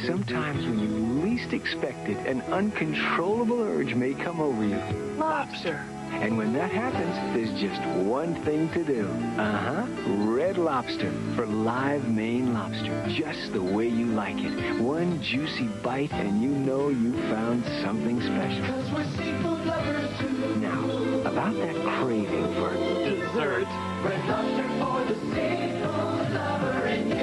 Sometimes when you least expect it, an uncontrollable urge may come over you. Lobster. And when that happens, there's just one thing to do. Red Lobster for live Maine lobster. Just the way you like it. One juicy bite and you know you found something special. 'Cause we're seafood lovers too. Now, about that craving for Dessert. Red Lobster for the seafood lover in you.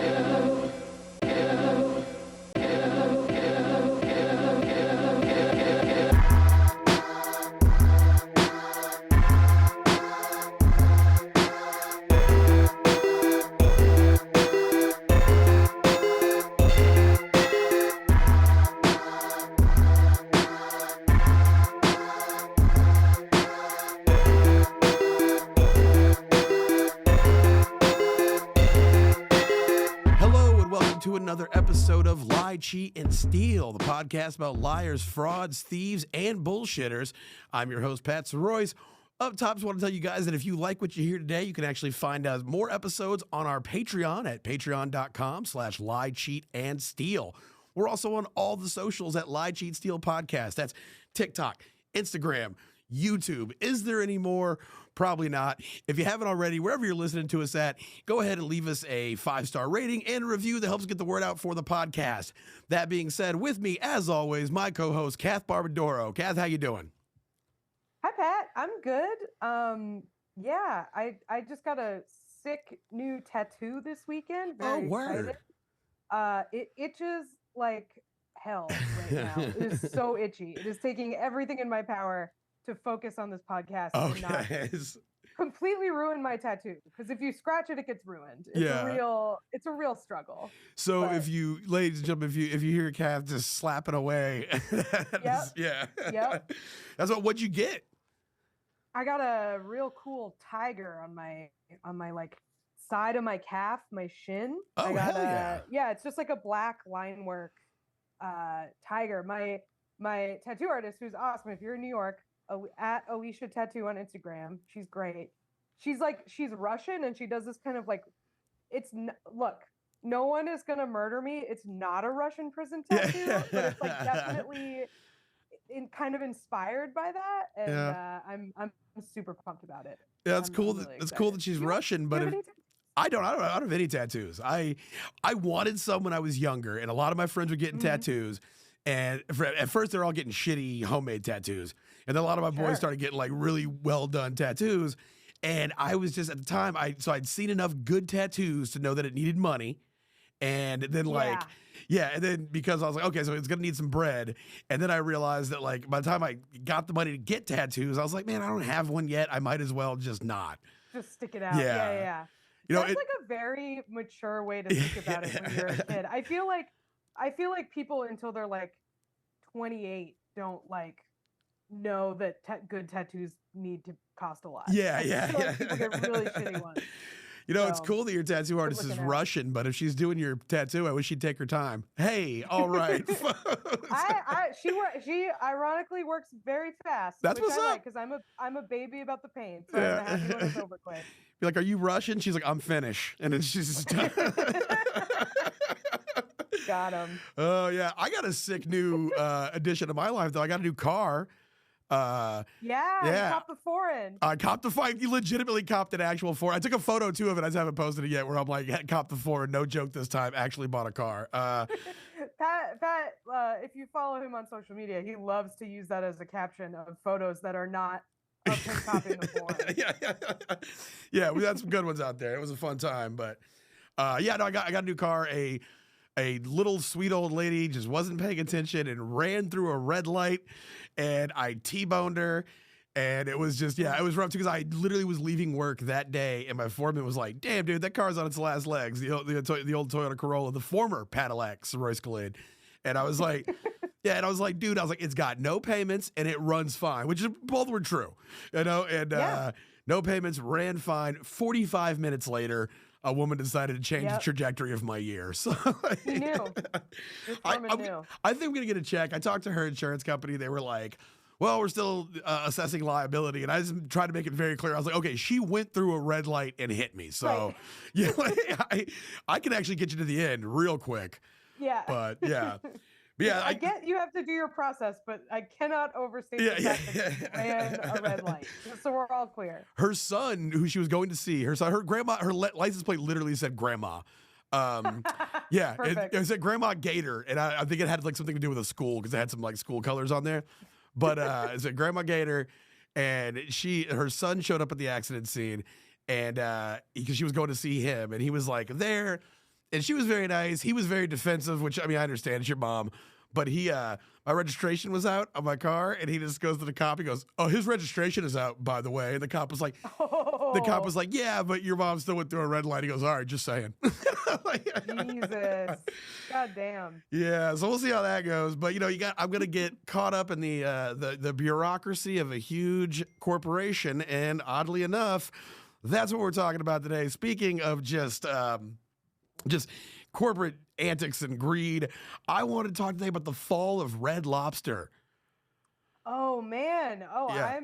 Another episode of Lie, Cheat, and Steal, the podcast about liars, frauds, thieves, and bullshitters. I'm your host, Pat Royce. Up top, just want to tell you guys that if you like what you hear today, you can actually find out more episodes on our Patreon at patreon.com/lie, cheat, and steal. We're also on all the socials at Lie, Cheat, Steal Podcast. That's TikTok, Instagram, YouTube. Is there any more? Probably not. If you haven't already, wherever you're listening to us at, go ahead and leave us a 5-star rating and a review that helps get the word out for the podcast. That being said, with me, as always, my co-host, Kath Barbadoro. Kath, how you doing? Hi, Pat. I'm good. Yeah, I just got a sick new tattoo this weekend. Very word. Excited. It itches like hell right now. It is so itchy. It is taking everything in my power to focus on this podcast and not completely ruin my tattoo. Because if you scratch it, it gets ruined. It's a real struggle. So if you, ladies and gentlemen, if you hear Kath just slapping away, Yep. That's what'd you get? I got a real cool tiger on my like side of my calf, my shin. Oh, I got hell yeah. It's just like a black line work tiger. My tattoo artist, who's awesome, if you're in New York, at Alicia Tattoo on Instagram. She's great. She's Russian, and she does this kind of like, look, no one is gonna murder me. It's not a Russian prison tattoo, but it's like definitely kind of inspired by that, and I'm super pumped about it. Yeah, it's cool. Really it's cool that she's Russian, but I don't have any tattoos. I wanted some when I was younger, and a lot of my friends were getting tattoos. And at first, they're all getting shitty homemade tattoos. And then a lot of my boys started getting like really well done tattoos. And I was just at the time, I'd seen enough good tattoos to know that it needed money. And then and then because I was like, okay, so it's going to need some bread. And then I realized that like by the time I got the money to get tattoos, I was like, man, I don't have one yet. I might as well just not. Just stick it out. Yeah. You know, that's like a very mature way to think about it when you're a kid. I feel like people until they're like 28 don't like know that good tattoos need to cost a lot. Yeah. Like people get really shitty ones. You know, it's cool that your tattoo artist is Russian, but if she's doing your tattoo, I wish she'd take her time. Hey, all right. She ironically works very fast. That's what's up. Because I'm a baby about the pain, so I'm gonna have you when it's over quick. Be like, are you Russian? She's like, I'm Finnish, and then she's just done. Got him. Oh yeah, I got a sick new addition to my life though. I got a new car. You copped the foreign. I copped the foreign. You legitimately copped an actual foreign. I took a photo too of it. I just haven't posted it yet. Where I'm like, copped the foreign. No joke this time. Actually bought a car. Pat, if you follow him on social media, he loves to use that as a caption of photos that are not of him copping the foreign. Yeah, we had some good ones out there. It was a fun time, but I got a new car. A little sweet old lady just wasn't paying attention and ran through a red light, and I T-boned her, and it was just, it was rough too, because I literally was leaving work that day, and my foreman was like, damn, dude, that car's on its last legs, the old Toyota Corolla, the former Cadillac Royce Escalade. And I was like, dude, it's got no payments, and it runs fine, which both were true, you know, and no payments, ran fine. 45 minutes later, a woman decided to change the trajectory of my year. So he knew. I think I'm going to get a check. I talked to her insurance company. They were like, well, we're still assessing liability. And I just tried to make it very clear. I was like, okay, she went through a red light and hit me. So I can actually get you to the end real quick. Yeah. But yeah. But yeah, I get you have to do your process, but I cannot overstate the fact that you ran a red light. Just so we're all clear. Her son, who she was going to see, her grandma, her license plate literally said grandma. Yeah, it said Grandma Gator, and I think it had like something to do with a school because it had some like school colors on there. But it said Grandma Gator, and her son showed up at the accident scene, and because she was going to see him, and he was like there. And she was very nice. He was very defensive, which, I mean, I understand. It's your mom. But my registration was out on my car, and he just goes to the cop. He goes, "Oh, his registration is out, by the way." And the cop was like, "Yeah, but your mom still went through a red light." He goes, "All right, just saying." Jesus. God damn. Yeah, so we'll see how that goes. But, I'm going to get caught up in the bureaucracy of a huge corporation. And oddly enough, that's what we're talking about today. Speaking of just corporate antics and greed, I want to talk today about the fall of Red Lobster. Oh man. Oh, Yeah.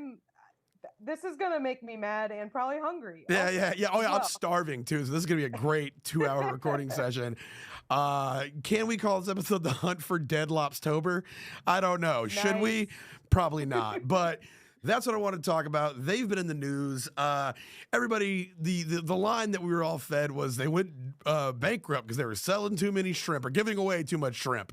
This is gonna make me mad and probably hungry. Yeah. Oh yeah, I'm starving too. So this is gonna be a great 2-hour recording session. Can we call this episode "The Hunt for Dead Lobstober"? I don't know. Nice. Should we? Probably not. But that's what I want to talk about. They've been in the news. Everybody, the line that we were all fed was they went bankrupt because they were selling too many shrimp or giving away too much shrimp.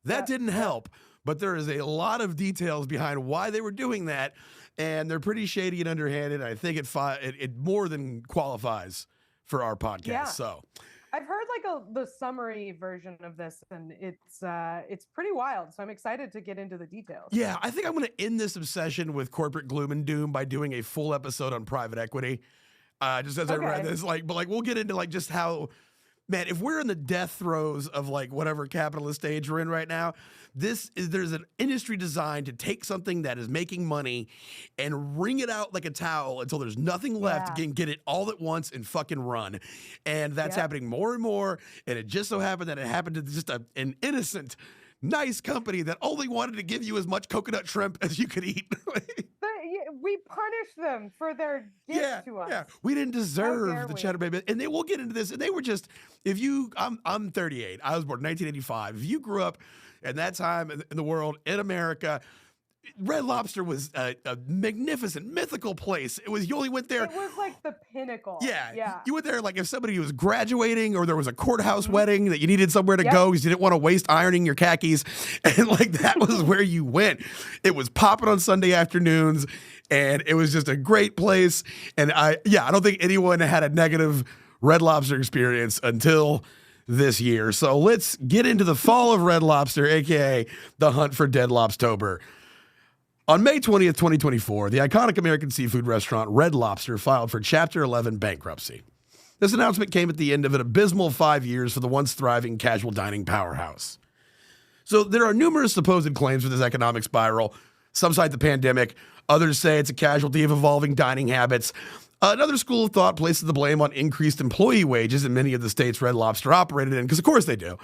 That didn't help, but there is a lot of details behind why they were doing that, and they're pretty shady and underhanded. I think it more than qualifies for our podcast. Yeah. So I've heard like the summary version of this, and it's pretty wild. So I'm excited to get into the details. Yeah, I think I'm going to end this obsession with corporate gloom and doom by doing a full episode on private equity. Just as I read this, but we'll get into just how, man, if we're in the death throes of whatever capitalist stage we're in right now, there's an industry designed to take something that is making money and wring it out like a towel until there's nothing left and get it all at once and fucking run. And that's happening more and more. And it just so happened that it happened to just an innocent, nice company that only wanted to give you as much coconut shrimp as you could eat. We punished them for their gift to us. Yeah, we didn't deserve the cheddar baby. And we'll get into this. And they were just, I'm 38. I was born in 1985. If you grew up in that time in the world, in America, Red Lobster was a magnificent, mythical place. You only went there. It was like the pinnacle. Yeah. You went there if somebody was graduating or there was a courthouse wedding that you needed somewhere to go because you didn't want to waste ironing your khakis. And that was where you went. It was popping on Sunday afternoons, and it was just a great place. And I don't think anyone had a negative Red Lobster experience until this year. So let's get into the fall of Red Lobster, aka the hunt for Dead Lobstober. On May 20th, 2024, the iconic American seafood restaurant Red Lobster filed for Chapter 11 bankruptcy. This announcement came at the end of an abysmal 5 years for the once thriving casual dining powerhouse. So there are numerous supposed claims for this economic spiral. Some cite the pandemic. Others say it's a casualty of evolving dining habits. Another school of thought places the blame on increased employee wages in many of the states Red Lobster operated in, because of course they do.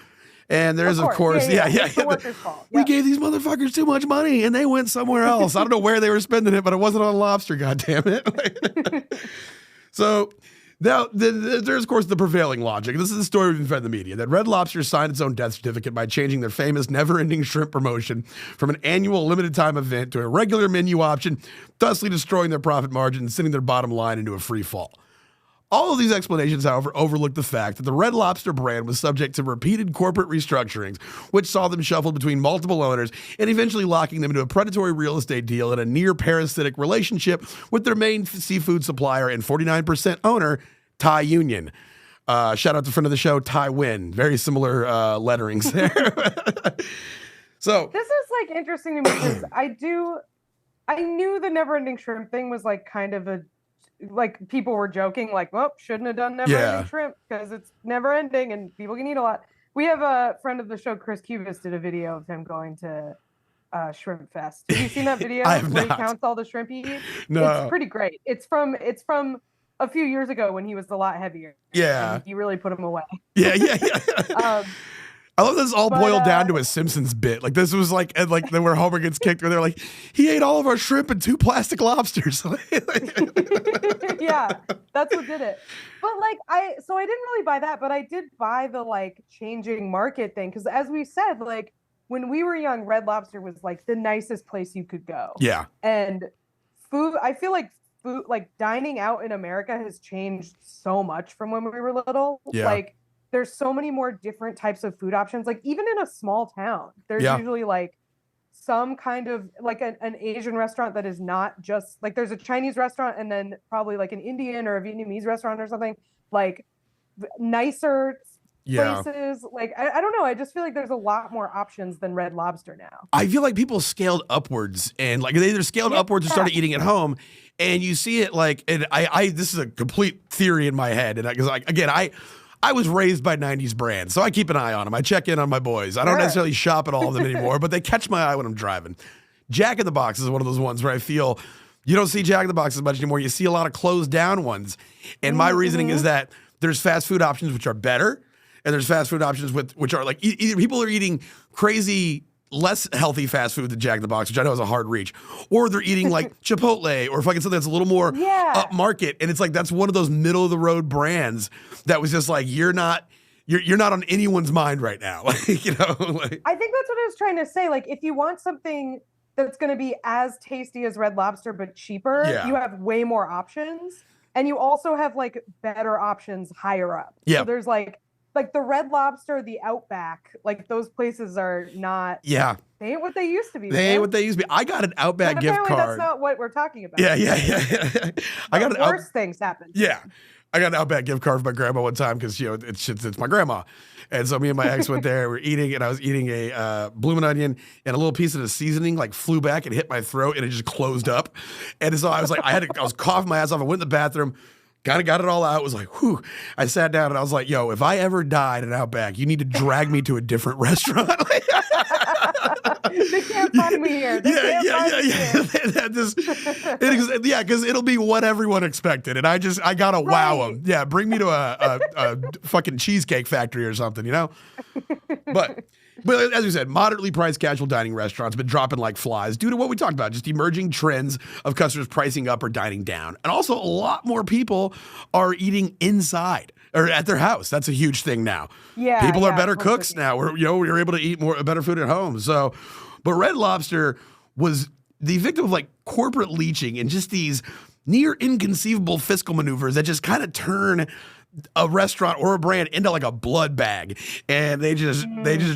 And there's, of course. We gave these motherfuckers too much money and they went somewhere else. I don't know where they were spending it, but it wasn't on lobster, goddammit. So now there's, of course, the prevailing logic. This is the story we've been fed in the media, that Red Lobster signed its own death certificate by changing their famous never-ending shrimp promotion from an annual limited time event to a regular menu option, thusly destroying their profit margin and sending their bottom line into a free fall. All of these explanations, however, overlook the fact that the Red Lobster brand was subject to repeated corporate restructurings, which saw them shuffled between multiple owners and eventually locking them into a predatory real estate deal and a near-parasitic relationship with their main seafood supplier and 49% owner, Thai Union. Shout out to friend of the show, Thai Win. Very similar letterings there. So this is interesting to me because I knew the never-ending shrimp thing was kind of a, people were joking, well, shouldn't have done never-ending shrimp because it's never-ending and people can eat a lot. We have a friend of the show, Chris Cubis, did a video of him going to Shrimp Fest. Have you seen that video where he counts all the shrimp he eats? No. It's pretty great. It's from a few years ago when he was a lot heavier. Yeah. And he really put him away. Yeah. I love this all But, boiled down to a Simpsons bit. Like this was like, and like where Homer gets kicked, where they're like, he ate all of our shrimp and 2 plastic lobsters. Yeah, that's what did it. But like I didn't really buy that, but I did buy the like changing market thing because as we said, like when we were young, Red Lobster was like the nicest place you could go. Yeah. And food, I feel like food, like dining out in America has changed so much from when we were little. Yeah. Like there's so many more different types of food options. Like even in a small town, there's usually like some kind of like an Asian restaurant that is not just like there's a Chinese restaurant and then probably like an Indian or a Vietnamese restaurant or something like nicer places. Like I don't know. I just feel like there's a lot more options than Red Lobster now. I feel like people scaled upwards and like they either scaled upwards or started eating at home. And you see it like, and I this is a complete theory in my head. And because I was raised by 90s brands, so I keep an eye on them. I check in on my boys. I don't necessarily shop at all of them anymore, but they catch my eye when I'm driving. Jack in the Box is one of those ones where I feel you don't see Jack in the Box as much anymore. You see a lot of closed down ones. And my reasoning is that there's fast food options which are better, and there's fast food options which are like either people are eating crazy less healthy fast food than Jack in the Box, which I know is a hard reach, or they're eating like Chipotle or fucking something that's a little more upmarket, and it's like that's one of those middle of the road brands that was just like you're not on anyone's mind right now, like you know. Like, I think that's what I was trying to say. Like if you want something that's going to be as tasty as Red Lobster but cheaper, you have way more options, and you also have like better options higher up. So there's like the Red Lobster, the Outback, like those places are not. Yeah. They ain't what they used to be. They ain't what they used to be. I got an Outback gift card. That's not what we're talking about. Yeah. I got worse things happen. Yeah. I got an Outback gift card for my grandma one time because, you know, it's my grandma. And so me and my ex went there, we're eating, and I was eating a blooming onion, and a little piece of the seasoning like flew back and hit my throat, and it just closed up. And so I was like, I was coughing my ass off. I went in the bathroom. Kind of got it all out. It was like, whew. I sat down and I was like, yo, if I ever died at Outback, you need to drag me to a different restaurant. They can't find me here. Because it'll be what everyone expected. And I got to wow them. Yeah, bring me to a fucking Cheesecake Factory or something, you know? But as we said, moderately priced casual dining restaurants been dropping like flies due to what we talked about, just emerging trends of customers pricing up or dining down. And also a lot more people are eating inside or at their house. That's a huge thing now. Yeah, people are better cooks now. We're able to eat better food at home. So, but Red Lobster was the victim of like corporate leeching and just these near inconceivable fiscal maneuvers that just kind of turn a restaurant or a brand into like a blood bag, and they just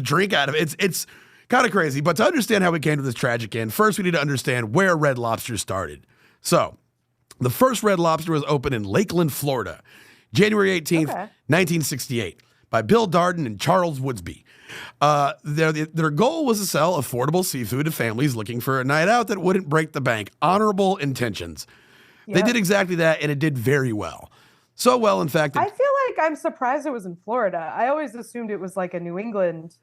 drink out of it. It's kind of crazy. But to understand how we came to this tragic end, first we need to understand where Red Lobster started. So the first Red Lobster was opened in Lakeland, Florida, January 18th, 1968, by Bill Darden and Charles Woodsby. Their goal was to sell affordable seafood to families looking for a night out that wouldn't break the bank. Honorable intentions. They did exactly that, and it did very well. So well, in fact, I feel like I'm surprised it was in Florida. I always assumed it was like a New England.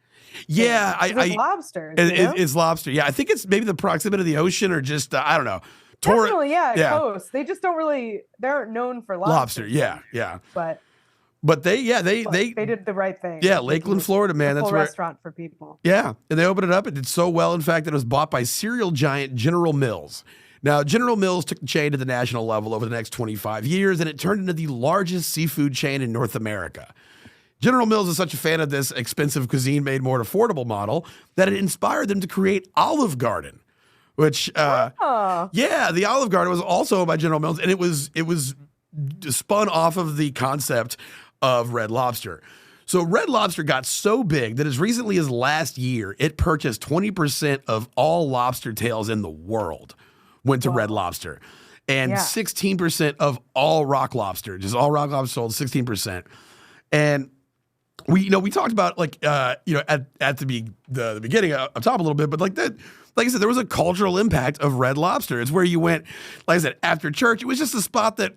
Yeah, it's lobster. It's lobster. Yeah, I think it's maybe the proximity of the ocean or just I don't know. Definitely, coast. They just don't really. They aren't known for lobster. Yeah. But they did the right thing. Yeah, Lakeland, Florida, man. That's where restaurant for people. Yeah, and they opened it up. It did so well, in fact, that it was bought by cereal giant General Mills. Now, General Mills took the chain to the national level over the next 25 years, and it turned into the largest seafood chain in North America. General Mills is such a fan of this expensive cuisine made more affordable model that it inspired them to create Olive Garden, which, the Olive Garden was also owned by General Mills, and it was spun off of the concept of Red Lobster. So Red Lobster got so big that as recently as last year, it purchased 20% of all lobster tails in the world. Went to Red Lobster, and 16% of all rock lobster, just all rock lobster sold 16%. And we talked about like, at the beginning up top a little bit, but like that, like I said, there was a cultural impact of Red Lobster. It's where you went, like I said, after church. It was just a spot that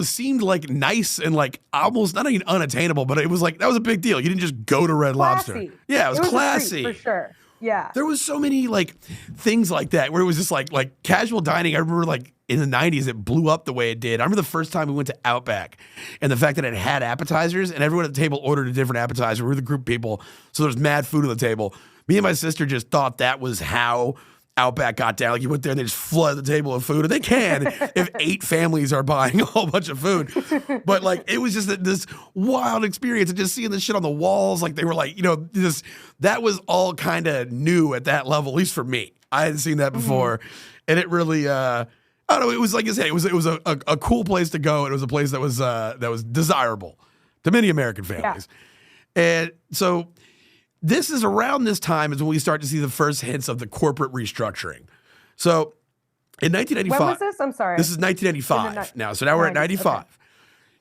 seemed like nice and like almost not even unattainable, but it was like, that was a big deal. You didn't just go to Red Lobster. Classy. Yeah, it was classy. For sure. Yeah. There was so many like things like that where it was just like casual dining. I remember like in the 90s, it blew up the way it did. I remember the first time we went to Outback and the fact that it had appetizers and everyone at the table ordered a different appetizer. We were the group of people. So there's mad food on the table. Me and my sister just thought that was how Outback got down. Like you went there and they just flood the table of food. And they can if 8 families are buying a whole bunch of food. But like it was just this wild experience and just seeing this shit on the walls. Like they were like, that was all kind of new at that level, at least for me. I hadn't seen that before. And it really I don't know, it was like you say, it was a cool place to go. And it was a place that was desirable to many American families. Yeah. And so this is around this time is when we start to see the first hints of the corporate restructuring. So in 1995. When was this? I'm sorry. This is 1985 now. So now we're at 95. Okay.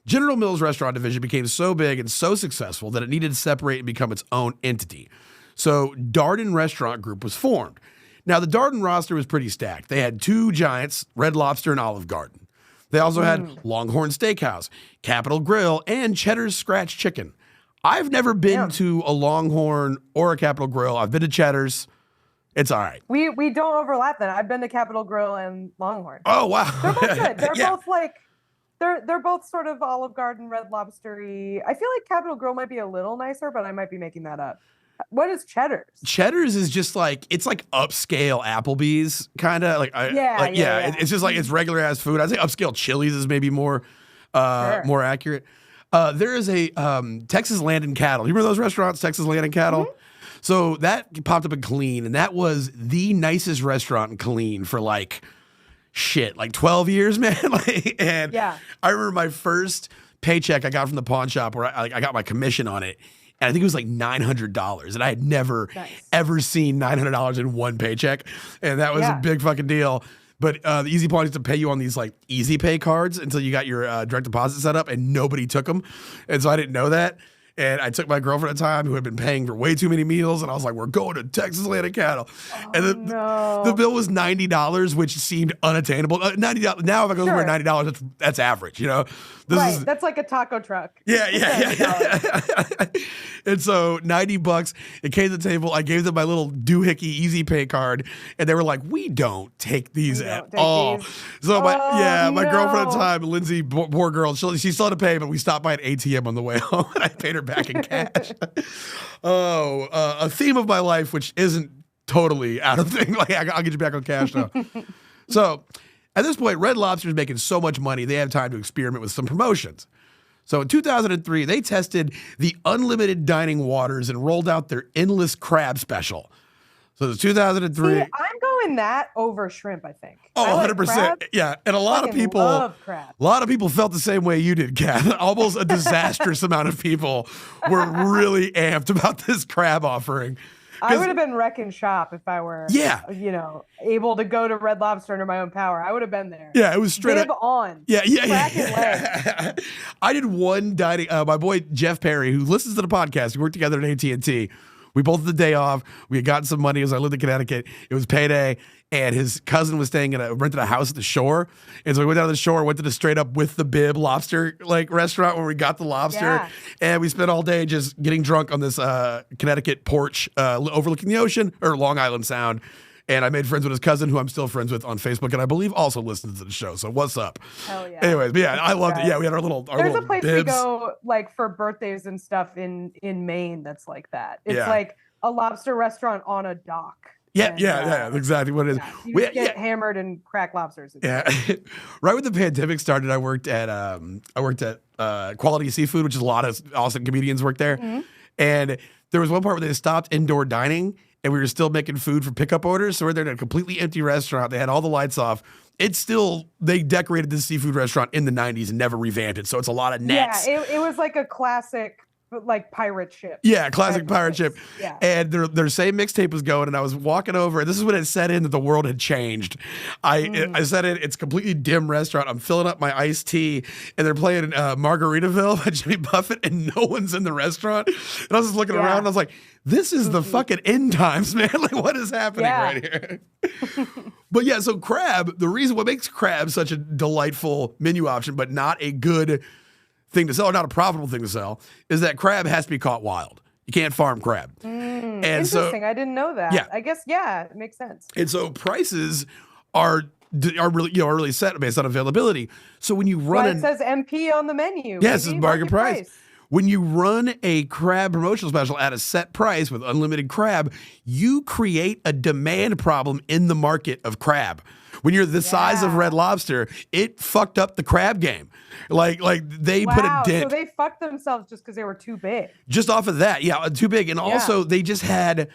General Mills Restaurant Division became so big and so successful that it needed to separate and become its own entity. So Darden Restaurant Group was formed. Now the Darden roster was pretty stacked. They had 2 giants, Red Lobster and Olive Garden. They also had Longhorn Steakhouse, Capitol Grill, and Cheddar's Scratch Chicken. I've never been to a Longhorn or a Capitol Grill. I've been to Cheddar's. It's all right. We don't overlap then. I've been to Capitol Grill and Longhorn. Oh, wow. They're both good. They're both like, they're both sort of Olive Garden, Red Lobster-y. I feel like Capitol Grill might be a little nicer, but I might be making that up. What is Cheddar's? Cheddar's is just like, it's like upscale Applebee's kind of like, It's just like, it's regular ass food. I'd say upscale Chili's is maybe more accurate. There is a Texas Land and Cattle. You remember those restaurants, Texas Land and Cattle? Mm-hmm. So that popped up in Killeen, and that was the nicest restaurant in Killeen for like 12 years, man. I remember my first paycheck I got from the pawn shop where I got my commission on it. And I think it was like $900. And I had never, ever seen $900 in one paycheck. And that was a big fucking deal. But the Easy Pawn used to pay you on these like Easy Pay cards until you got your direct deposit set up, and nobody took them. And so I didn't know that. And I took my girlfriend at the time who had been paying for way too many meals. And I was like, we're going to Texas Land and Cattle. And the bill was $90, which seemed unattainable. $90. Now if I go somewhere $90, that's average, That's like a taco truck. Yeah. And so $90, it came to the table. I gave them my little doohickey Easy Pay card. And they were like, we don't take these at all. So my girlfriend at the time, Lindsay, poor girl, she still had to pay, but we stopped by an ATM on the way home and I paid her back in cash. A theme of my life, which isn't totally out of thing. Like I'll get you back on cash now. So at this point, Red Lobster is making so much money, they have time to experiment with some promotions. So in 2003, they tested the unlimited dining waters and rolled out their endless crab special. So it's 2003. See, I'm going that over shrimp, I think. Oh, 100%. Yeah. And a lot of people felt the same way you did, Kath. Almost a disastrous amount of people were really amped about this crab offering. I would have been wrecking shop if I were, able to go to Red Lobster under my own power. I would have been there. Yeah, it was straight up on. Yeah. I did one dining. My boy Jeff Perry, who listens to the podcast, we worked together at AT&T. We both had the day off. We had gotten some money as I lived in Connecticut. It was payday, and his cousin was rented a house at the shore. And so we went down to the shore, went to the straight up with the bib lobster restaurant where we got the lobster, and we spent all day just getting drunk on this Connecticut porch overlooking the ocean or Long Island Sound. And I made friends with his cousin, who I'm still friends with on Facebook, and I believe also listens to the show. So what's up? Hell yeah. Anyways, but I loved it. Yeah, we had our little There's a place bibs. we go for birthdays and stuff in Maine that's like that. It's like a lobster restaurant on a dock. Yeah, that's exactly what it is. You get hammered and crack lobsters. Yeah. Right when the pandemic started, I worked at Quality Seafood, which is a lot of awesome comedians work there. Mm-hmm. And there was one part where they stopped indoor dining, and we were still making food for pickup orders. So we're there in a completely empty restaurant. They had all the lights off. They decorated this seafood restaurant in the 90s and never revamped it. So it's a lot of nets. Yeah, it was like a classic pirate ship. Yeah, classic pirate ship. Yeah. And their same mixtape was going, and I was walking over, and this is when it set in that the world had changed. I said it's a completely dim restaurant. I'm filling up my iced tea, and they're playing Margaritaville by Jimmy Buffett, and no one's in the restaurant. And I was just looking around, and I was like, this is the fucking end times, man. Like, what is happening right here? But yeah, so crab, what makes crab such a delightful menu option, but not a good thing to sell, or not a profitable thing to sell, is that crab has to be caught wild. You can't farm crab. And Interesting. I didn't know that. Yeah. I guess, yeah, it makes sense. And so prices are really set based on availability. So when you run it says MP on the menu. Yes, baby. it's bargain price. When you run a crab promotional special at a set price with unlimited crab, you create a demand problem in the market of crab. When you're the size of Red Lobster, it fucked up the crab game. Like they put a dent. So they fucked themselves just because they were too big. Just off of that, yeah, too big. And also they just had.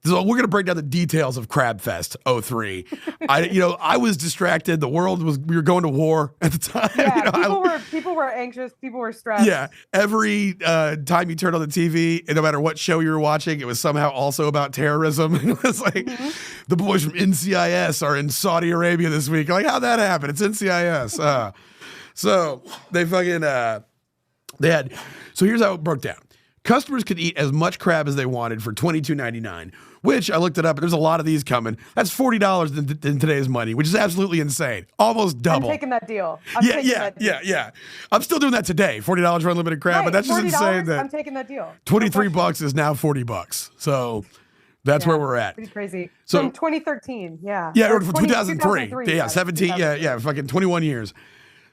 So we're gonna break down the details of Crab Fest 03. I was distracted. We were going to war at the time. Yeah, people were anxious. People were stressed. Yeah, every time you turned on the TV, and no matter what show you were watching, it was somehow also about terrorism. It was like the boys from NCIS are in Saudi Arabia this week. Like, how'd that happen? It's NCIS. So they fucking So here's how it broke down. Customers could eat as much crab as they wanted for $22.99, which I looked it up, and there's a lot of these coming. That's $40 in today's money, which is absolutely insane. Almost double. I'm taking that deal. Yeah. I'm still doing that today. $40 for unlimited crab, but that's just insane. I'm taking that deal. $23 is now $40. So that's where we're at. Pretty crazy. So, from 2013, yeah. Yeah, or from 2003. Yeah, 17, 2003. yeah, fucking 21 years.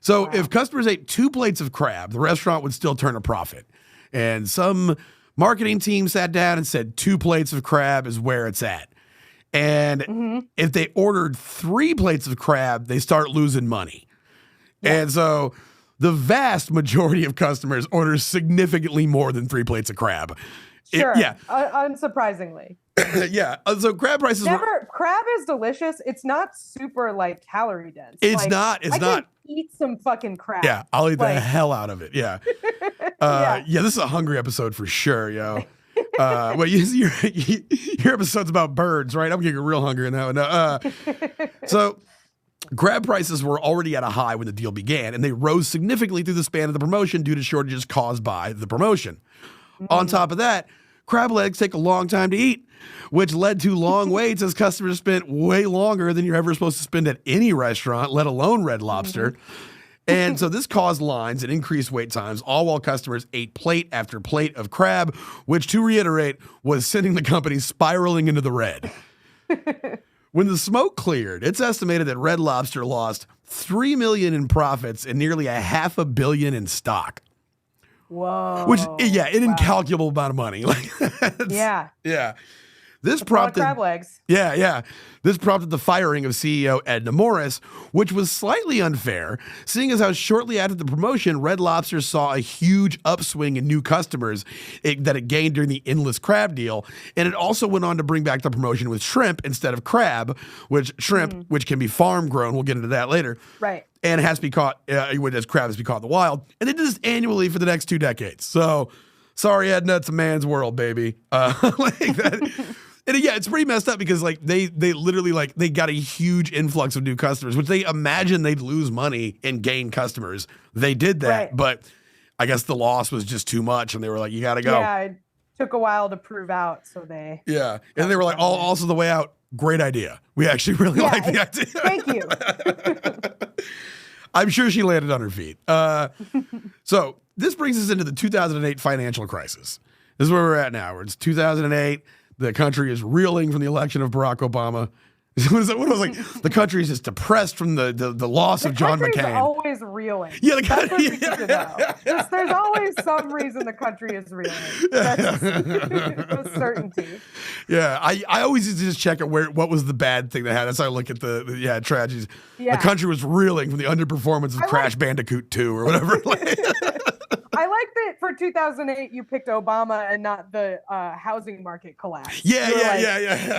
So if customers ate 2 plates of crab, the restaurant would still turn a profit. And some marketing team sat down and said 2 plates of crab is where it's at. And if they ordered 3 plates of crab, they start losing money. Yeah. And so the vast majority of customers order significantly more than 3 plates of crab. Sure. Unsurprisingly. Yeah. So crab prices crab is delicious. It's not super like calorie dense. It's not. I can eat some fucking crab. Yeah. I'll eat the hell out of it. Yeah. Yeah. This is a hungry episode for sure, yo. Well, your episode's about birds, right? I'm getting real hungry in that one. So crab prices were already at a high when the deal began, and they rose significantly through the span of the promotion due to shortages caused by the promotion. On top of that, crab legs take a long time to eat, which led to long waits as customers spent way longer than you're ever supposed to spend at any restaurant, let alone Red Lobster. And so this caused lines and increased wait times, all while customers ate plate after plate of crab, which, to reiterate, was sending the company spiraling into the red. When the smoke cleared, it's estimated that Red Lobster lost $3 million in profits and nearly $500 million in stock. Whoa. Which, an incalculable amount of money. Yeah. This prompted crab legs. Yeah. This prompted the firing of CEO Edna Morris, which was slightly unfair, seeing as how shortly after the promotion, Red Lobster saw a huge upswing in new customers that it gained during the endless crab deal, and it also went on to bring back the promotion with shrimp instead of crab, which can be farm grown. We'll get into that later. Right. And it has to be caught as crab has to be caught in the wild, and they did this annually for the next 2 decades. So, sorry, Edna, it's a man's world, baby. Like that. And yeah, it's pretty messed up because they literally they got a huge influx of new customers, which they imagined they'd lose money and gain customers. They did that, but I guess the loss was just too much, and they were like, "You got to go." Yeah, it took a while to prove out, so they. Yeah, and they were like, "Also the way out, great idea. We actually really like the idea." Thank you. I'm sure she landed on her feet. So this brings us into the 2008 financial crisis. This is where we're at now. It's 2008. The country is reeling from the election of Barack Obama. What was like? The country is just depressed from the loss of John McCain. The country is always reeling. Yeah, the country. There's always some reason the country is reeling. That's a certainty. Yeah, I always used to just check what was the bad thing that happened. That's how I look at the tragedies. Yeah. The country was reeling from the underperformance of Crash Bandicoot 2 or whatever. I like that for 2008 you picked Obama and not the housing market collapse. Yeah.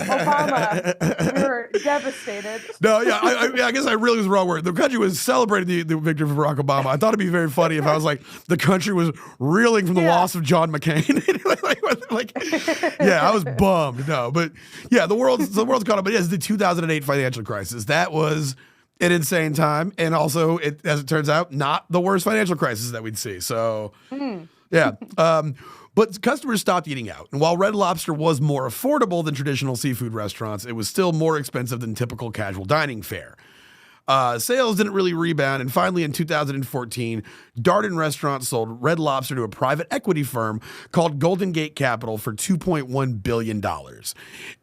Obama, we were devastated. No, yeah, I guess I really was the wrong word. The country was celebrating the victory of Barack Obama. I thought it'd be very funny if I was like, the country was reeling from the loss of John McCain. I was bummed. No, but yeah, the world's caught up. But yes, the 2008 financial crisis. That was an insane time, and also, as it turns out, not the worst financial crisis that we'd see. So, yeah. But customers stopped eating out. And while Red Lobster was more affordable than traditional seafood restaurants, it was still more expensive than typical casual dining fare. Sales didn't really rebound, and finally in 2014, Darden Restaurants sold Red Lobster to a private equity firm called Golden Gate Capital for $2.1 billion.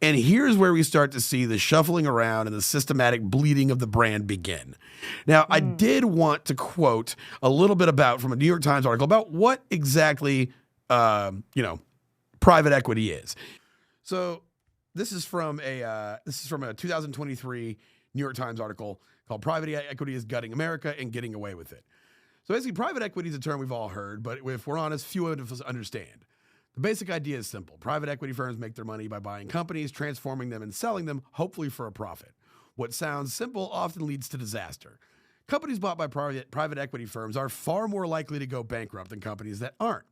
And here's where we start to see the shuffling around and the systematic bleeding of the brand begin. Now, I did want to quote a little bit from a New York Times article about what exactly, private equity is. So this is from a 2023 New York Times article called "Private Equity is Gutting America and Getting Away with It." So basically, private equity is a term we've all heard, but if we're honest, few of us understand. The basic idea is simple. Private equity firms make their money by buying companies, transforming them, and selling them, hopefully for a profit. What sounds simple often leads to disaster. Companies bought by private equity firms are far more likely to go bankrupt than companies that aren't.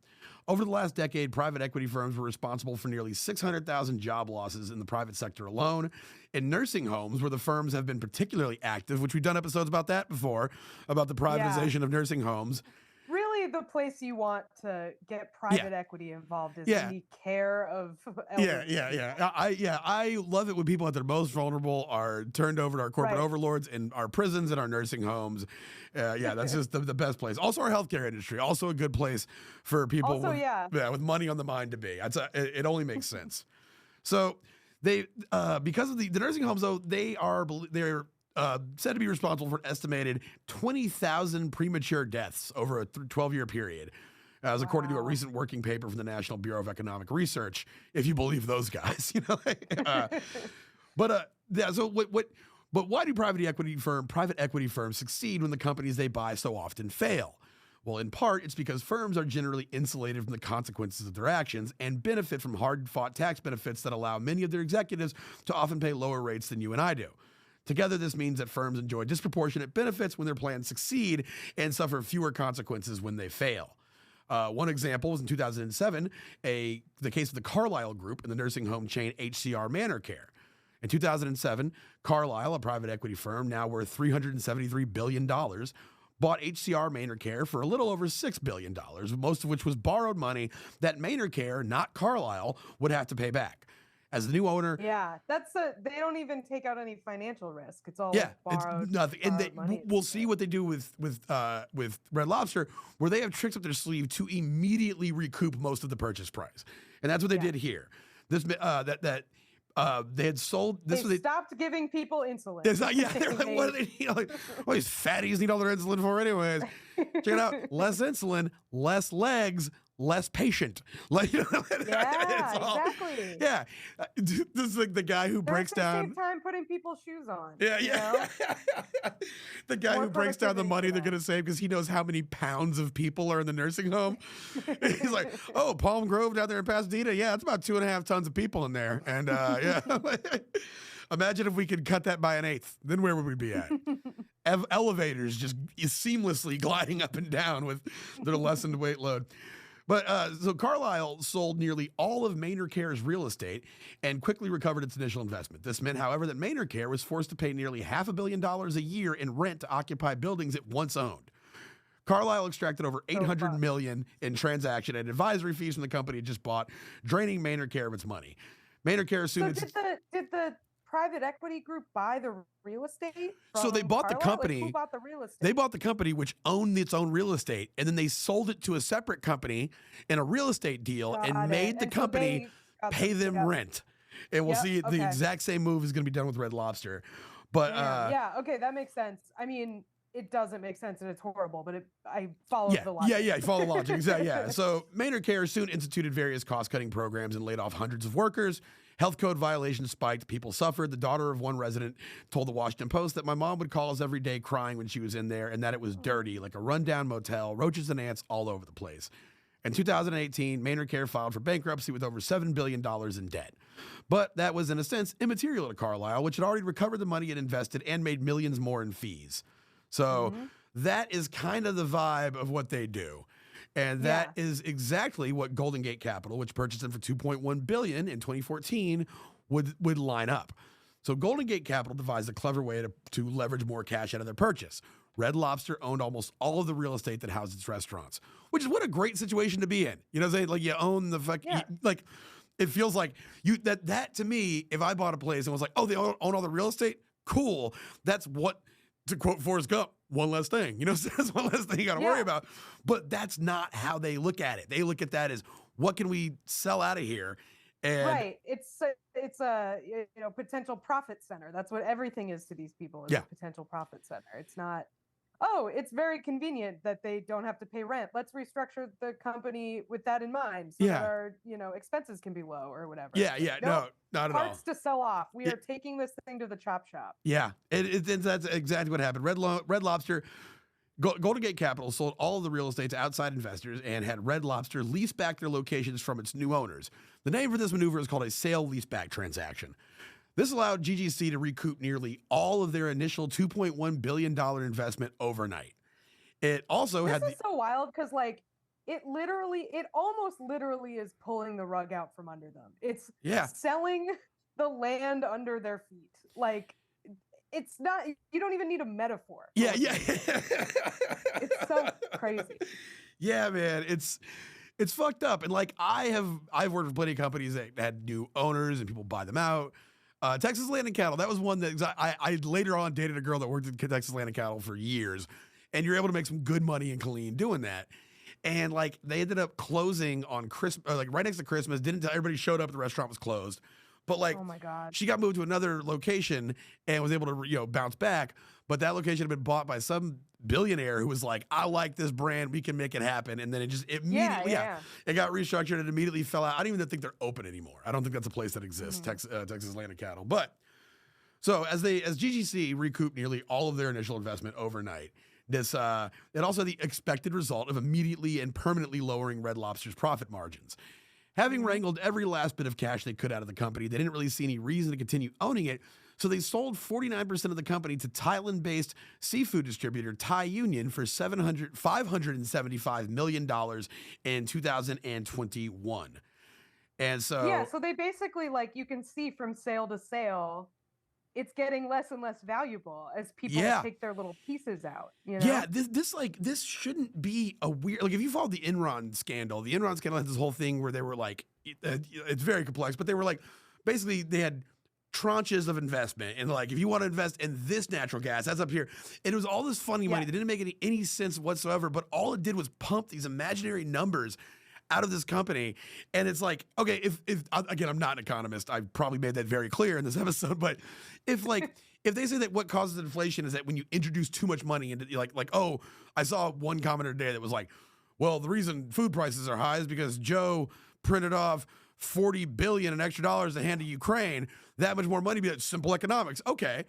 Over the last decade, private equity firms were responsible for nearly 600,000 job losses in the private sector alone. In nursing homes, where the firms have been particularly active, which we've done episodes about that before, about the privatization of nursing homes. Really, the place you want to get private equity involved is in the care of elderly. I love it when people at their most vulnerable are turned over to our corporate overlords in our prisons and our nursing homes. That's just the best place. Also, our healthcare industry, also a good place for people with money on the mind to be. It only makes sense. So they, because of the nursing homes, though, they're said to be responsible for an estimated 20,000 premature deaths over a 12-year period, as according to a recent working paper from the National Bureau of Economic Research, if you believe those guys. But why do private equity firms succeed when the companies they buy so often fail? Well, in part, it's because firms are generally insulated from the consequences of their actions and benefit from hard-fought tax benefits that allow many of their executives to often pay lower rates than you and I do. Together, this means that firms enjoy disproportionate benefits when their plans succeed and suffer fewer consequences when they fail. One example was in 2007, the case of the Carlyle Group and the nursing home chain HCR Manor Care. In 2007, Carlyle, a private equity firm now worth $373 billion, bought HCR Manor Care for a little over $6 billion, most of which was borrowed money that Manor Care, not Carlyle, would have to pay back. As the new owner, they don't even take out any financial risk. It's all borrowed. It's nothing. And we'll see what they do with Red Lobster, where they have tricks up their sleeve to immediately recoup most of the purchase price, and that's what they did here. This they had sold. They stopped giving people insulin. They're like, what do they need? Like, well, these fatties need all their insulin for anyways. Check it out: less insulin, less legs. Less patient. Exactly. Yeah. This is like the guy who breaks down. Save time putting people's shoes on. The guy who breaks down the money they're going to save because he knows how many pounds of people are in the nursing home. He's like, oh, Palm Grove down there in Pasadena. Yeah, it's about 2.5 tons of people in there. And imagine if we could cut that by an eighth. Then where would we be at? Elevators just seamlessly gliding up and down with their lessened weight load. But so Carlyle sold nearly all of Manor Care's real estate and quickly recovered its initial investment. This meant, however, that Manor Care was forced to pay nearly $500 million a year in rent to occupy buildings it once owned. Carlyle extracted over $800 million in transaction and advisory fees from the company it just bought, draining Manor Care of its money. Manor Care soon. So did the private equity group buy the real estate? So they bought Carlyle? the company. Like, who bought the real estate? They bought the company, which owned its own real estate, and then they sold it to a separate company in a real estate deal made the company pay them rent. And we'll see the exact same move is going to be done with Red Lobster. But okay, that makes sense. I mean, it doesn't make sense and it's horrible, but I follow the logic. You follow the logic. Exactly. Yeah. So Manor Care soon instituted various cost-cutting programs and laid off hundreds of workers. Health code violations spiked. People suffered. The daughter of one resident told the Washington Post that my mom would call us every day crying when she was in there and that it was dirty, like a rundown motel, roaches and ants all over the place. In 2018, Manor Care filed for bankruptcy with over $7 billion in debt. But that was, in a sense, immaterial to Carlyle, which had already recovered the money it invested and made millions more in fees. So that is kind of the vibe of what they do. And that is exactly what Golden Gate Capital, which purchased them for $2.1 billion in 2014, would line up. So Golden Gate Capital devised a clever way to leverage more cash out of their purchase. Red Lobster owned almost all of the real estate that housed its restaurants, which is what a great situation to be in. You know what I'm saying? Like you own the like it feels like that to me, if I bought a place and was like, oh, they own all the real estate, cool. That's what to quote Forrest Gump, one less thing. That's one less thing you got to worry about. But that's not how they look at it. They look at that as, what can we sell out of here? And right. It's a potential profit center. That's what everything is to these people, is a potential profit center. It's not, it's very convenient that they don't have to pay rent. Let's restructure the company with that in mind, so that our expenses can be low or whatever. No, not at all. Parts to sell off. We are taking this thing to the chop shop. Yeah, that's exactly what happened. Red Lobster, Golden Gate Capital sold all of the real estate to outside investors and had Red Lobster lease back their locations from its new owners. The name for this maneuver is called a sale-leaseback transaction. This allowed GGC to recoup nearly all of their initial $2.1 billion investment overnight. It also This is so wild, because it almost literally is pulling the rug out from under them. It's selling the land under their feet. It's not, you don't even need a metaphor. Yeah. It's so crazy. Yeah, man. It's fucked up. And I've worked with plenty of companies that had new owners and people buy them out. Texas Land and Cattle, that was one that I later on dated a girl that worked at Texas Land and Cattle for years, and you're able to make some good money in Killeen doing that. And they ended up closing on Christmas, right next to Christmas. Didn't tell everybody, showed up, the restaurant was closed. But oh my God, she got moved to another location and was able to bounce back. But that location had been bought by some billionaire who was like, I like this brand, we can make it happen. And then it just immediately, it got restructured and immediately fell out. I don't even think they're open anymore. I don't think that's a place that exists, Texas Land and Cattle. But so as GGC recouped nearly all of their initial investment overnight, it also had the expected result of immediately and permanently lowering Red Lobster's profit margins. Having wrangled every last bit of cash they could out of the company, they didn't really see any reason to continue owning it, so they sold 49% of the company to Thailand-based seafood distributor Thai Union for $575 million in 2021. And so... so they basically, you can see from sale to sale, it's getting less and less valuable as people take their little pieces out. Yeah, this shouldn't be a weird, if you follow the Enron scandal had this whole thing where they were it's very complex, but they were basically they had tranches of investment, and if you want to invest in this natural gas, that's up here. And it was all this funny money that didn't make any sense whatsoever, but all it did was pump these imaginary numbers out of this company. And it's okay, if again, I'm not an economist, I probably made that very clear in this episode, but if they say that what causes inflation is that when you introduce too much money into I saw one commenter today that was well, the reason food prices are high is because Joe printed off $40 billion in extra dollars to hand to Ukraine, that much more money, that's simple economics. Okay.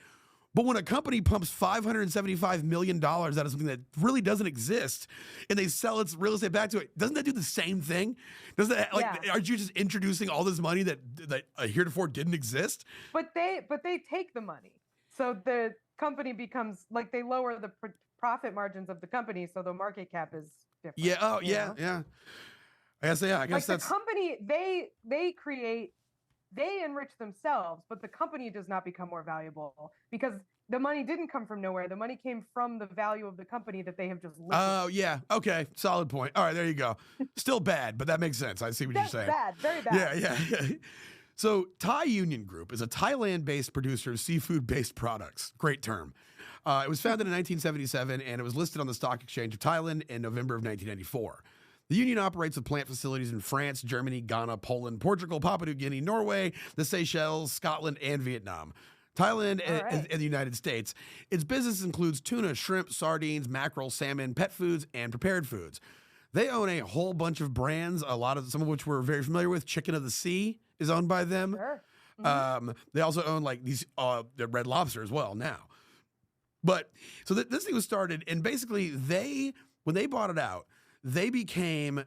But when a company pumps $575 million out of something that really doesn't exist, and they sell its real estate back to it, doesn't that do the same thing? Doesn't that aren't you just introducing all this money that heretofore didn't exist? But they take the money, so the company becomes they lower the profit margins of the company, so the market cap is different. Yeah. Oh, yeah. Yeah. I guess that's the company. They enrich themselves, but the company does not become more valuable because the money didn't come from nowhere. The money came from the value of the company that they have just liquidated. Oh, yeah. Okay. Solid point. All right. There you go. Still bad, but that makes sense. I see what you're saying. Bad. Very bad. Yeah. So Thai Union Group is a Thailand-based producer of seafood-based products. Great term. It was founded in 1977, and it was listed on the Stock Exchange of Thailand in November of 1994. The union operates with plant facilities in France, Germany, Ghana, Poland, Portugal, Papua New Guinea, Norway, the Seychelles, Scotland, and Vietnam. Thailand and the United States. Its business includes tuna, shrimp, sardines, mackerel, salmon, pet foods, and prepared foods. They own a whole bunch of brands, some of which we're very familiar with. Chicken of the Sea is owned by them. Sure. They also own these the Red Lobster as well now. But so this thing was started, and basically when they bought it out, they became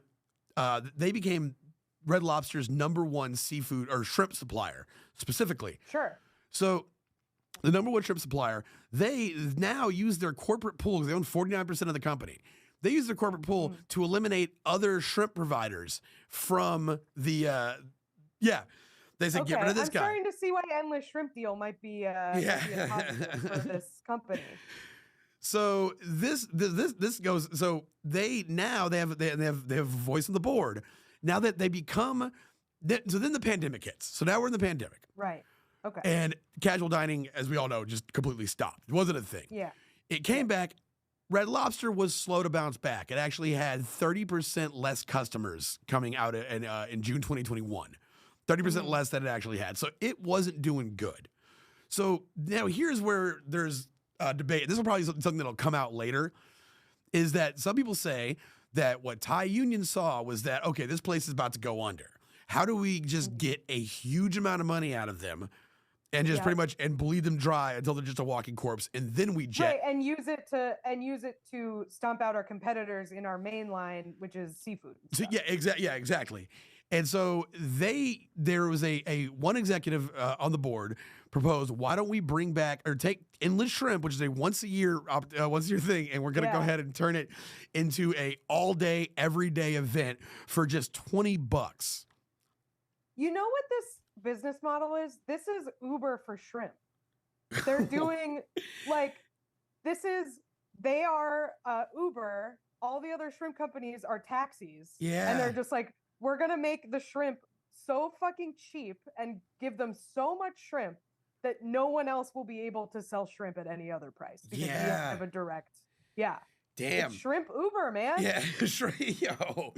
Red Lobster's #1 seafood or shrimp supplier specifically. Sure. So the #1 shrimp supplier, they now use their corporate pool because they own 49% of the company. They use their corporate pool to eliminate other shrimp providers from the They said, get rid of this guy. I'm starting to see why Endless Shrimp Deal might be a positive for this company. So this goes. So they have a voice on the board. Now that they become, so then the pandemic hits. So now we're in the pandemic, right? Okay. And casual dining, as we all know, just completely stopped. It wasn't a thing. Yeah. It came back. Red Lobster was slow to bounce back. It actually had 30% less customers coming out in June 2021. 30% less than it actually had. So it wasn't doing good. So now here's where there's a debate. This will probably be something that'll come out later, is that some people say that what Thai Union saw was that, okay, this place is about to go under. How do we just get a huge amount of money out of them and just pretty much and bleed them dry until they're just a walking corpse, and then we jet and use it to stomp out our competitors in our main line, which is seafood. So, exactly. And so there was a one executive on the board proposed, why don't we bring back or take inland shrimp, which is a once a year thing, and we're going to go ahead and turn it into a all day, everyday event for just $20. You know what this business model is? This is Uber for shrimp. They're doing they are Uber. All the other shrimp companies are taxis. Yeah. And they're just like, we're going to make the shrimp so fucking cheap and give them so much shrimp that no one else will be able to sell shrimp at any other price because we have a direct. Yeah. Damn. It's shrimp Uber, man. Yeah. Yo.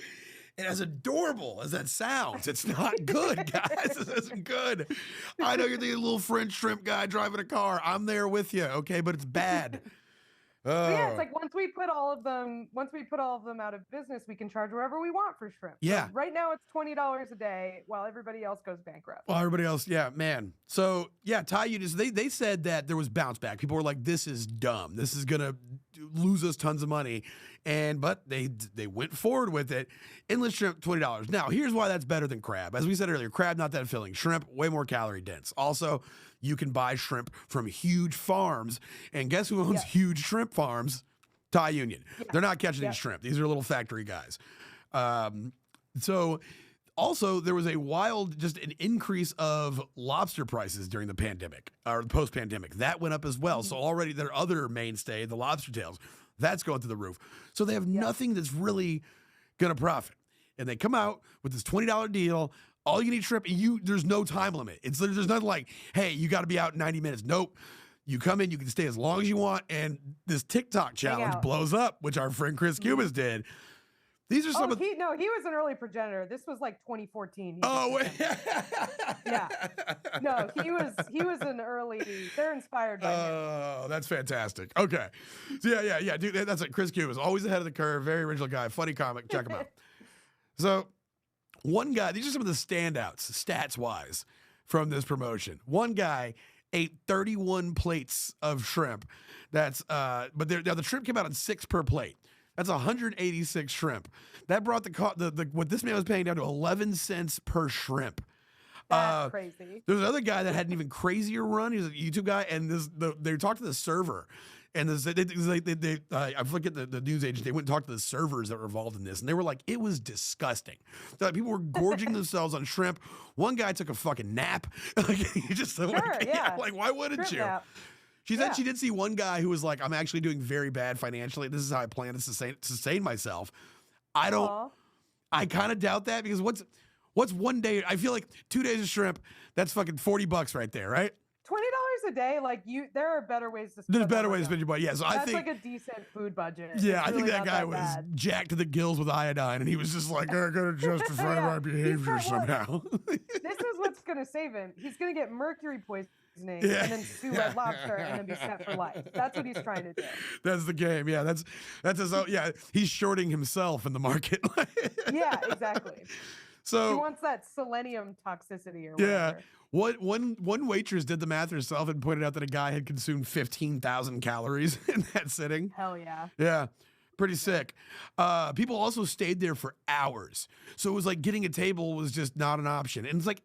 And as adorable as that sounds, it's not good, guys. This isn't good. I know you're the little French shrimp guy driving a car. I'm there with you, okay? But it's bad. Yeah, it's like once we put all of them out of business, we can charge wherever we want for shrimp. Yeah. So right now it's $20 a day while everybody else goes bankrupt. Well, everybody else, yeah, man. So yeah, Thai Union, they said that there was bounce back. People were like, this is dumb. This is gonna lose us tons of money. But they went forward with it. Inland shrimp, $20. Now, here's why that's better than crab. As we said earlier, crab not that filling. Shrimp, way more calorie dense. Also, you can buy shrimp from huge farms. And guess who owns huge shrimp farms? Thai Union. Yeah. They're not catching these shrimp. These are little factory guys. So also there was just an increase of lobster prices during the pandemic or post-pandemic. That went up as well. So already their other mainstay, the lobster tails, that's going through the roof. So they have nothing that's really going to profit. And they come out with this $20 deal. All you need shrimp, there's no time limit. There's nothing like, hey, you got to be out in 90 minutes. Nope. You come in, you can stay as long as you want. And this TikTok challenge blows up, which our friend Chris Cubas did. These are some of he was an early progenitor. This was like 2014. Oh, wait. Yeah. No, he was an early, they're inspired by him. Oh, that's fantastic. Okay. So yeah. Dude, that's it. Chris Cubas, always ahead of the curve, very original guy, funny comic. Check him out. So one guy, these are some of the standouts, stats-wise, from this promotion. One guy ate 31 plates of shrimp. That's now the shrimp came out at 6 per plate. That's 186 shrimp. That brought the what this man was paying down to 11 cents per shrimp. That's crazy. There's another guy that had an even crazier run. He was a YouTube guy, and they talked to the server. And I forget the news agent. They went and talked to the servers that were involved in this, and they were like, it was disgusting. Like, people were gorging themselves on shrimp. One guy took a fucking nap. Like, why wouldn't shrimp you? Nap. She said she did see one guy who was like, I'm actually doing very bad financially. This is how I plan to sustain myself. I kind of doubt that, because what's one day? I feel like 2 days of shrimp, that's fucking $40 right there, right? $20 a day, there are better ways to spend. There's better ways to spend your money. Yeah, so that's I think like a decent food budget. Yeah, It's I think really that not guy was bad. jacked to the gills with iodine, and he was just like, I gotta justify my behavior somehow. This is what's gonna save him. He's gonna get mercury poisoning and then sue Red Lobster and then be set for life. That's what he's trying to do. That's the game. Yeah, that's his own. Yeah, he's shorting himself in the market. Yeah, exactly. So he wants that selenium toxicity or yeah. whatever. One waitress did the math herself and pointed out that a guy had consumed 15,000 calories in that sitting. Hell yeah. Yeah. Pretty sick. People also stayed there for hours. So it was like getting a table was just not an option. And it's like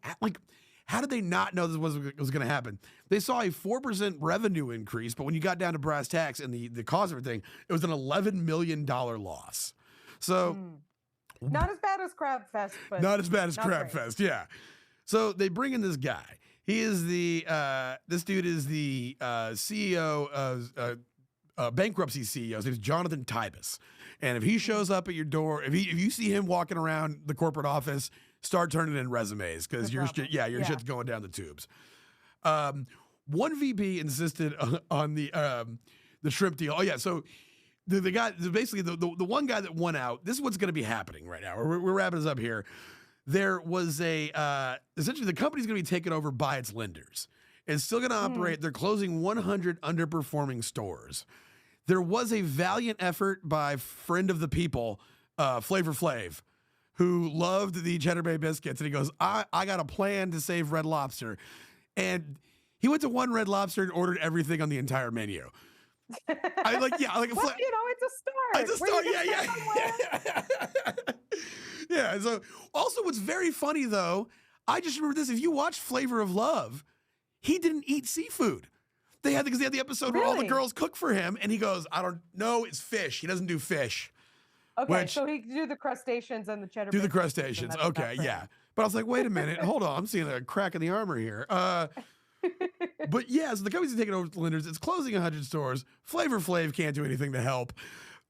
how did they not know this was going to happen? They saw a 4% revenue increase, but when you got down to brass tacks and the cost of everything, it was an $11 million loss. So not as bad as Crab Fest, but not as bad as Crab great. Fest. Yeah. So they bring in this guy. He is this dude is the CEO of bankruptcy CEO. His name's Jonathan Tibus. And if he shows up at your door, if you see him walking around the corporate office, start turning in resumes, because your shit's going down the tubes. One VP insisted on The shrimp deal. Oh yeah. So the guy, basically the one guy that won out. This is what's going to be happening right now. We're wrapping this up here. There was essentially the company's going to be taken over by its lenders. It's still going to operate. They're closing 100 underperforming stores. There was a valiant effort by friend of the people, Flavor Flav, who loved the Cheddar Bay biscuits, and he goes, I got a plan to save Red Lobster. And he went to one Red Lobster and ordered everything on the entire menu. Well, it's a start. It's a start. Yeah. Yeah. So also what's very funny though, I just remember this. If you watch Flavor of Love, he didn't eat seafood. Because they had the episode where all the girls cook for him, and he goes, I don't know, it's fish. He doesn't do fish. Okay, so he do the crustaceans and the cheddar. Do the crustaceans. Okay, yeah. But I was like, wait a minute, hold on. I'm seeing a crack in the armor here. But yeah, so the company's taking over the lenders. It's closing 100 stores. Flavor Flav can't do anything to help.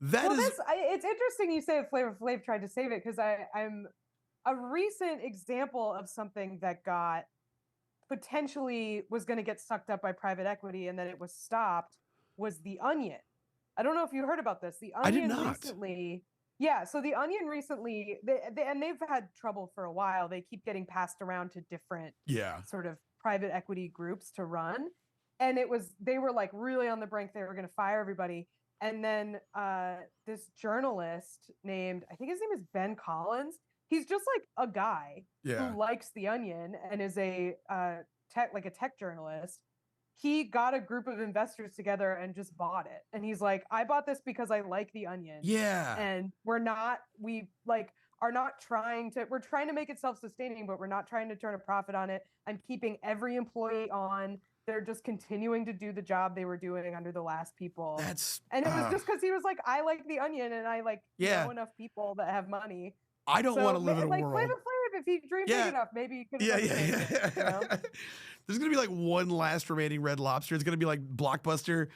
It's interesting you say Flavor Flav tried to save it, because I'm a recent example of something that got potentially was going to get sucked up by private equity and then it was stopped was The Onion. I don't know if you heard about this. The Onion recently. Yeah, so The Onion recently, and they've had trouble for a while. They keep getting passed around to different sort of private equity groups to run. And they were like really on the brink. They were going to fire everybody. And then this journalist named, I think his name is Ben Collins. He's just like a guy who likes The Onion and is a tech journalist. He got a group of investors together and just bought it. And he's like, I bought this because I like The Onion. Yeah. And we're trying to make it self-sustaining, but we're not trying to turn a profit on it. I'm keeping every employee on. They're just continuing to do the job they were doing under the last people. And it was just because he was like, I like The Onion and I know enough people that have money. I don't want to live in a world. Flavor Flav, if he dreamed big enough, maybe he could. There's gonna be like one last remaining Red Lobster. It's gonna be like blockbuster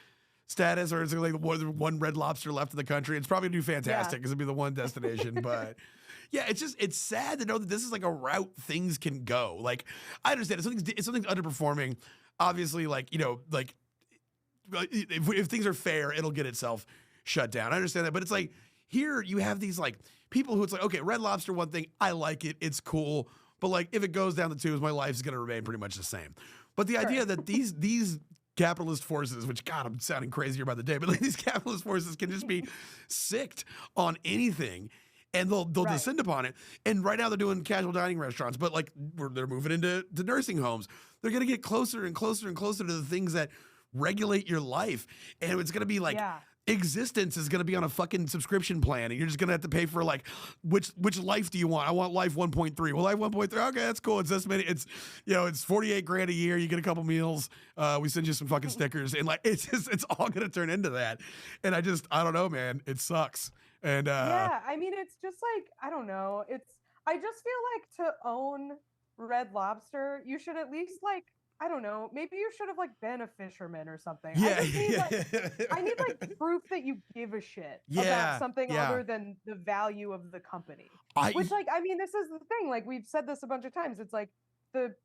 status, or it's gonna be like one Red Lobster left in the country. It's probably gonna do fantastic because it'll be the one destination. But yeah, it's sad to know that this is like a route things can go. Like I understand it's something's underperforming. Obviously, if things are fair, it'll get itself shut down. I understand that, but it's like here you have these like people who it's like, okay, Red Lobster, one thing, I like it, it's cool, but like if it goes down the tubes, my life is gonna remain pretty much the same. But the idea that these capitalist forces, which God, I'm sounding crazier by the day, but like these capitalist forces can just be sicked on anything. And they'll descend upon it. And right now they're doing casual dining restaurants, but like they're moving into nursing homes. They're gonna get closer and closer and closer to the things that regulate your life. And it's gonna be like existence is gonna be on a fucking subscription plan, and you're just gonna have to pay for like which life do you want? I want life 1.3. Well, life 1.3. Okay, that's cool. It's this many. It's it's $48,000 a year. You get a couple meals. We send you some fucking stickers, and like it's all gonna turn into that. And I don't know, man. It sucks. And I mean, it's just like, I don't know. I just feel like to own Red Lobster, you should at least like, I don't know, maybe you should have like been a fisherman or something. Yeah. I need like proof that you give a shit about something other than the value of the company. Which like, I mean, this is the thing. Like we've said this a bunch of times. It's like the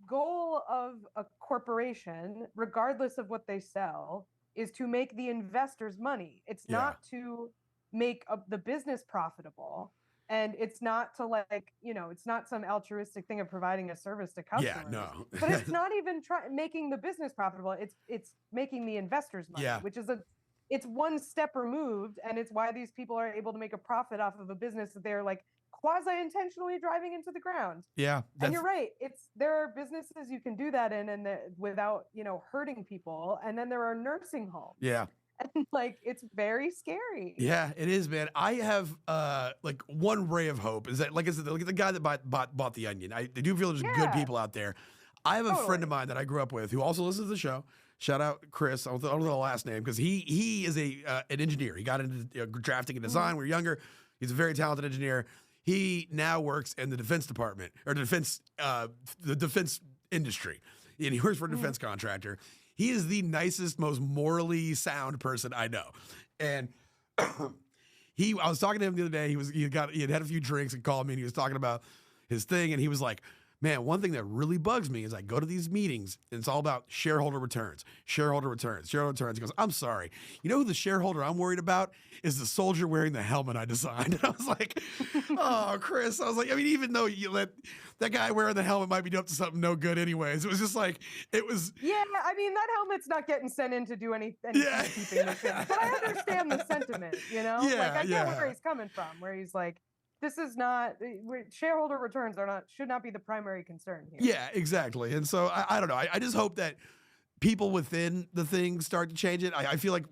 goal of a corporation, regardless of what they sell, is to make the investors money. It's not to make the business profitable, and it's not to like it's not some altruistic thing of providing a service to customers. But it's not even making the business profitable. It's making the investors money, which is it's one step removed, and it's why these people are able to make a profit off of a business that they're like quasi-intentionally driving into the ground. And you're right, there are businesses you can do that in and without hurting people, and then there are nursing homes. And like it's very scary. Yeah, it is, man. I have like one ray of hope is that, like I said, look at the guy that bought The Onion. I do feel there's good people out there. I have a friend of mine that I grew up with who also listens to the show. Shout out Chris. I don't know the last name because he is an engineer. He got into drafting and design when we were younger. He's a very talented engineer. He now works in the defense department or the defense industry, and he works for a defense contractor. He is the nicest, most morally sound person I know. And I was talking to him the other day. He had had a few drinks and called me, and he was talking about his thing. And he was like, man, one thing that really bugs me is I go to these meetings and it's all about shareholder returns, shareholder returns, shareholder returns. He goes, I'm sorry. You know who the shareholder I'm worried about is the soldier wearing the helmet I designed. And I was like, oh, Chris. I was like, I mean, even though you let that guy wearing the helmet might be up to something no good anyways. It was just like, it was. Yeah, I mean, that helmet's not getting sent in to do any peacekeeping missions. But I understand the sentiment, you know? Yeah, like, I get where he's coming from, where he's like, this is not, shareholder returns should not be the primary concern here. Yeah, exactly. And so I don't know. I just hope that people within the thing start to change it. I feel like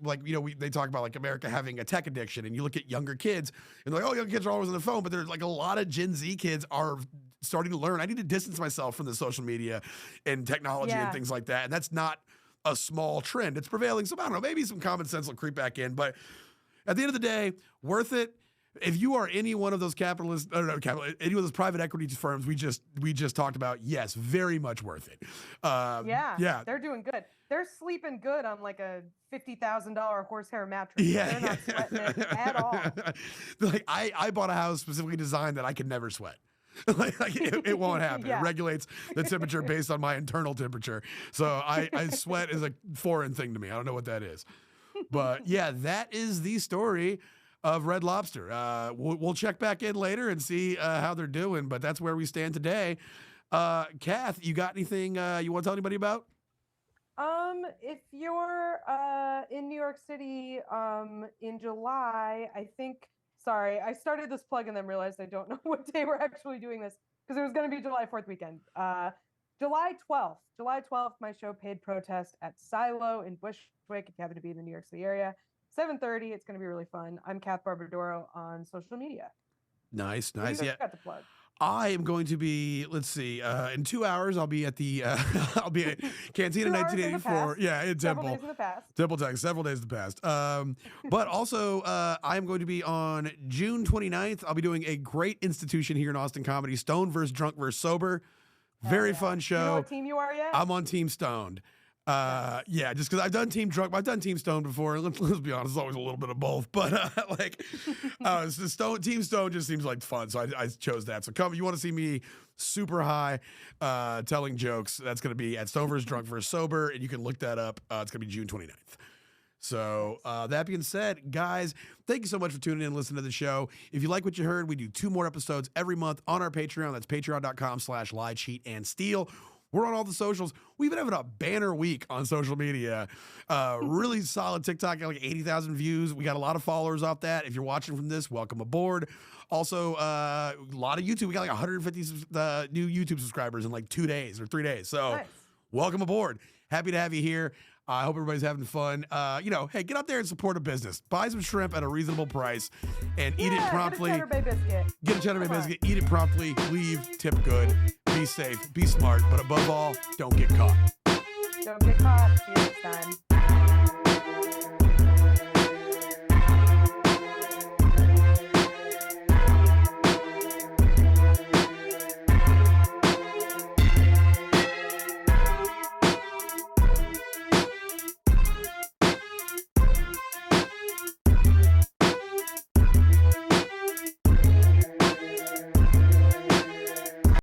they talk about like America having a tech addiction, and you look at younger kids and they're like, oh, young kids are always on the phone, but there's like a lot of Gen Z kids are starting to learn. I need to distance myself from the social media and technology and things like that. And that's not a small trend. It's prevailing. So I don't know, maybe some common sense will creep back in, but at the end of the day, worth it. If you are any one of those any of those private equity firms we just talked about, yes, very much worth it. Yeah, they're doing good. They're sleeping good on like a $50,000 horsehair mattress. Yeah, they're not sweating it at all. Like I bought a house specifically designed that I could never sweat. It won't happen. It regulates the temperature based on my internal temperature. So I sweat is a foreign thing to me. I don't know what that is. But yeah, that is the story of Red Lobster. We'll check back in later and see how they're doing, but that's where we stand today. Kath, you got anything you want to tell anybody about? If you're in New York City in July, sorry, I started this plug and then realized I don't know what day we're actually doing this, because it was going to be July 4th weekend. July 12th, my show Paid Protest at Silo in Bushwick, if you happen to be in the New York City area. 7:30. It's going to be really fun. I'm Kath Barbadoro on social media. Nice. Yeah. Got the plug. I am going to be, let's see, in 2 hours, I'll be at the, I'll be at Cantina 1984. Yeah, in Temple. Several days in the past. Temple Tech, several days in the past. But also, I'm going to be on June 29th. I'll be doing a great institution here in Austin Comedy, Stoned vs. Drunk vs. Sober. Very fun show. You know what team you are yet? I'm on Team Stoned. Yeah, just because I've done Team Drunk, I've done Team Stone before. Let's be honest, it's always a little bit of both. But Team Stone just seems like fun, so I chose that. So come, you want to see me super high, telling jokes? That's going to be at Stone vs. Drunk vs. Sober, and you can look that up. It's going to be June 29th. So that being said, guys, thank you so much for tuning in and listening to the show. If you like what you heard, we do 2 more episodes every month on our Patreon. That's patreon.com/lie, cheat, and steal. We're on all the socials. We've been having a banner week on social media. Really solid TikTok, got like 80,000 views. We got a lot of followers off that. If you're watching from this, welcome aboard. Also, a lot of YouTube. We got like 150 new YouTube subscribers in like 2 days or 3 days. So welcome aboard. Happy to have you here. I hope everybody's having fun. Hey, get out there and support a business. Buy some shrimp at a reasonable price and eat it promptly. Get a Cheddar Bay biscuit. Get a Cheddar Bay biscuit. Eat it promptly. Leave. Tip good. Be safe. Be smart. But above all, don't get caught. Don't get caught. See you next time.